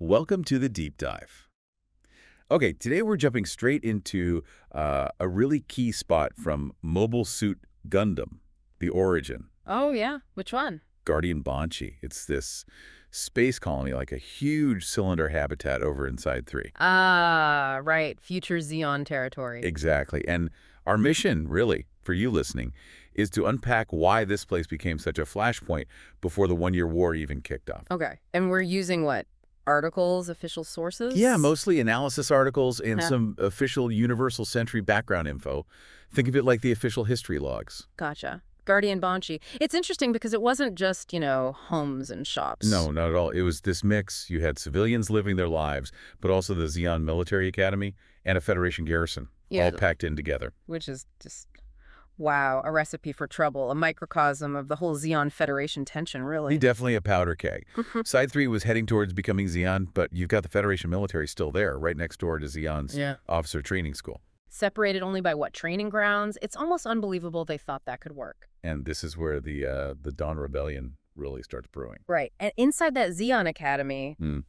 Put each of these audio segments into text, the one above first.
Welcome to the deep dive. Okay, today we're jumping straight into a really key spot from Mobile Suit Gundam, the origin, Oh, yeah. Which one? Guardian Banchi. It's this space colony, like a huge cylinder habitat over inside 3. Ah, right. Future Zeon territory. Exactly. And our mission, really, for you listening, is to unpack why this place became such a flashpoint before the one-year war even kicked off. Okay. And we're using what? Articles, official sources? Yeah, mostly analysis articles and Huh. some official Universal Century background info. Think of it like the official history logs. Gotcha. Guardian Banchi. It's interesting because it wasn't just, homes and shops. No, not at all. It was this mix. You had civilians living their lives, but also the Zeon Military Academy and a Federation garrison, Yeah, all packed in together. which is just, wow, a recipe for trouble, a microcosm of the whole Zeon Federation tension, really. Definitely a powder keg. Mhm. Side 3 was heading towards becoming Zeon, but you've got the Federation military still there, right next door to Zeon's Yeah. officer training school. Separated only by what, training grounds? It's almost unbelievable they thought that could work. And this is where the Dawn Rebellion really starts brewing. Right. And inside that Zeon Academy, Hmm.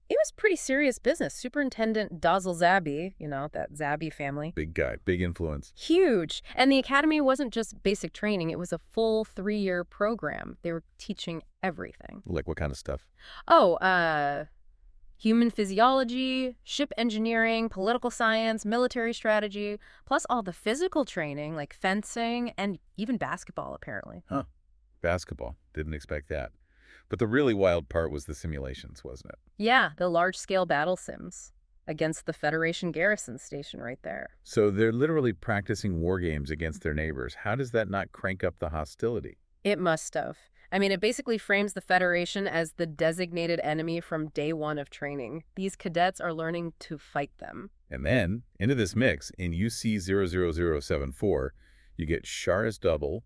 it was pretty serious business. Superintendent Dazzle Zabi, that Zabi family. Big guy, big influence. Huge. And the academy wasn't just basic training. It was a full 3-year program. They were teaching everything. Like what kind of stuff? Oh, human physiology, ship engineering, political science, military strategy, plus all the physical training like fencing and even basketball, apparently. Huh. Basketball. Didn't expect that. But the really wild part was the simulations, wasn't it? Yeah, the large-scale battle sims against the Federation garrison station right there. So they're literally practicing war games against their neighbors. How does that not crank up the hostility? It must have. I mean, it basically frames the Federation as the designated enemy from day one of training. These cadets are learning to fight them. And then, into this mix, in UC00074, you get Char's double,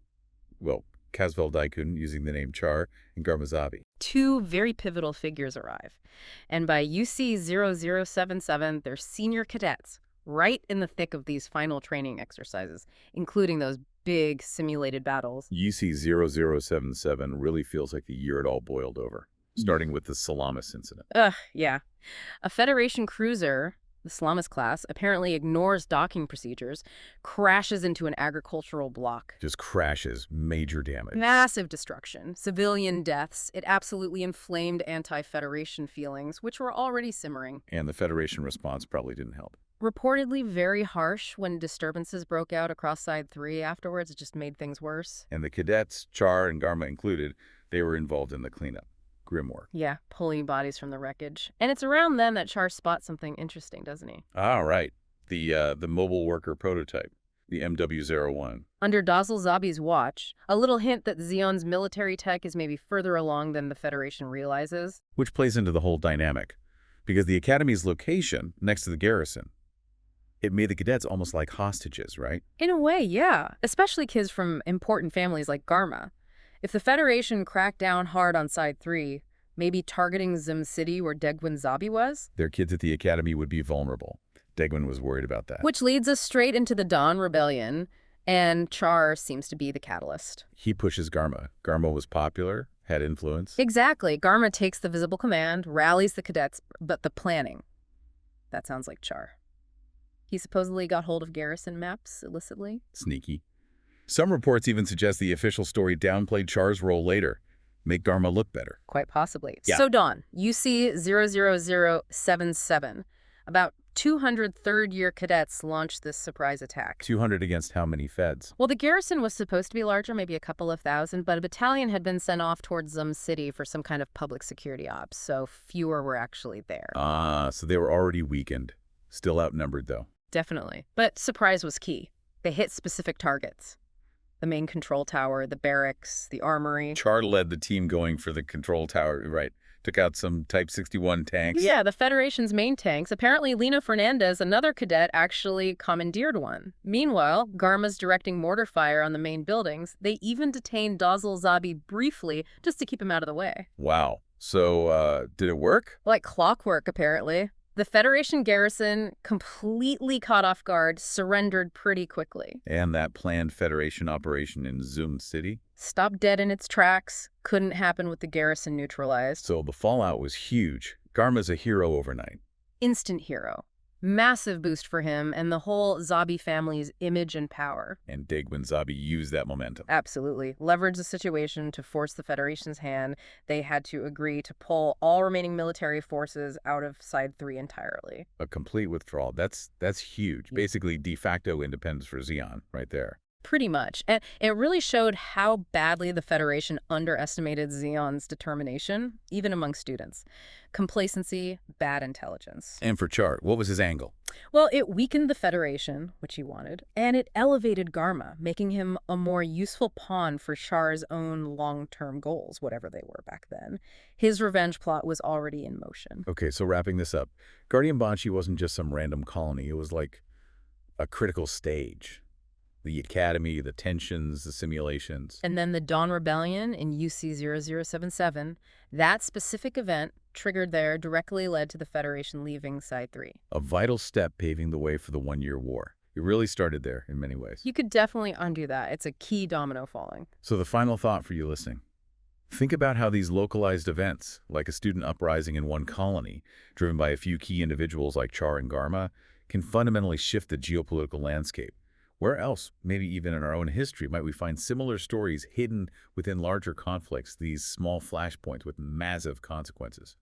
well, Casvel Daikun using the name Char, and Garmazabi. 2 very pivotal figures arrive. And by UC0077, they're senior cadets, right in the thick of these final training exercises, including those big simulated battles. UC0077 really feels like the year it all boiled over, starting with the Salamis incident. Ugh, yeah. A Federation cruiser, the Salamis class, apparently ignores docking procedures, crashes into an agricultural block. Just crashes, major damage. Massive destruction, civilian deaths. It absolutely inflamed anti-Federation feelings, which were already simmering. And the Federation response probably didn't help. Reportedly very harsh when disturbances broke out across Side 3 afterwards. It just made things worse. And the cadets, Char and Garma included, they were involved in the cleanup. Grim work. Yeah, pulling bodies from the wreckage. And it's around then that Char spots something interesting, doesn't he? Ah, right. The mobile worker prototype, the MW-01. Under Dazzle Zabi's watch, a little hint that Zeon's military tech is maybe further along than the Federation realizes. Which plays into the whole dynamic. Because the Academy's location, next to the garrison, it made the cadets almost like hostages, right? In a way, yeah. Especially kids from important families like Garma. If the Federation cracked down hard on Side 3, maybe targeting Zim City where Degwin Zabi was? Their kids at the Academy would be vulnerable. Degwin was worried about that. Which leads us straight into the Dawn Rebellion, and Char seems to be the catalyst. He pushes Garma. Garma was popular, had influence. Exactly. Garma takes the visible command, rallies the cadets, but the planning. That sounds like Char. He supposedly got hold of garrison maps illicitly. Sneaky. Some reports even suggest the official story downplayed Char's role later. Make Garma look better. Quite possibly. Yeah. So Dawn, UC00077. About 200 third-year cadets launched this surprise attack. 200 against how many feds? Well, the garrison was supposed to be larger, maybe a couple of thousand, but a battalion had been sent off towards Zum City for some kind of public security ops, so fewer were actually there. Ah, so they were already weakened. Still outnumbered, though. Definitely. But surprise was key. They hit specific targets. The main control tower, the barracks, the armory. Char led the team going for the control tower, right? Took out some Type 61 tanks. Yeah, the Federation's main tanks. Apparently, Lena Fernandez, another cadet, actually commandeered one. Meanwhile, Garma's directing mortar fire on the main buildings. They even detained Dazzle Zabi briefly just to keep him out of the way. Wow. So, did it work? Like clockwork, apparently. The Federation garrison, completely caught off guard, surrendered pretty quickly. And that planned Federation operation in Zum City? Stopped dead in its tracks. Couldn't happen with the garrison neutralized. So the fallout was huge. Garma's a hero overnight. Instant hero. Massive boost for him and the whole Zabi family's image and power. And Degwin Zabi used that momentum. Absolutely. Leverage the situation to force the Federation's hand. They had to agree to pull all remaining military forces out of Side 3 entirely. A complete withdrawal. That's huge. Basically, de facto independence for Zeon right there. Pretty much. And it really showed how badly the Federation underestimated Zeon's determination, even among students. Complacency, bad intelligence. And for Chart, what was his angle? Well, it weakened the Federation, which he wanted, and it elevated Garma, making him a more useful pawn for Char's own long-term goals, whatever they were back then. His revenge plot was already in motion. Okay, so wrapping this up, Guardian Banchi wasn't just some random colony. It was like a critical stage. The academy, the tensions, the simulations. And then the Dawn Rebellion in UC-0077, that specific event triggered there directly led to the Federation leaving Side 3. A vital step paving the way for the one-year war. It really started there in many ways. You could definitely undo that. It's a key domino falling. So the final thought for you listening. Think about how these localized events, like a student uprising in one colony, driven by a few key individuals like Char and Garma, can fundamentally shift the geopolitical landscape. Where else, maybe even in our own history, might we find similar stories hidden within larger conflicts, these small flashpoints with massive consequences?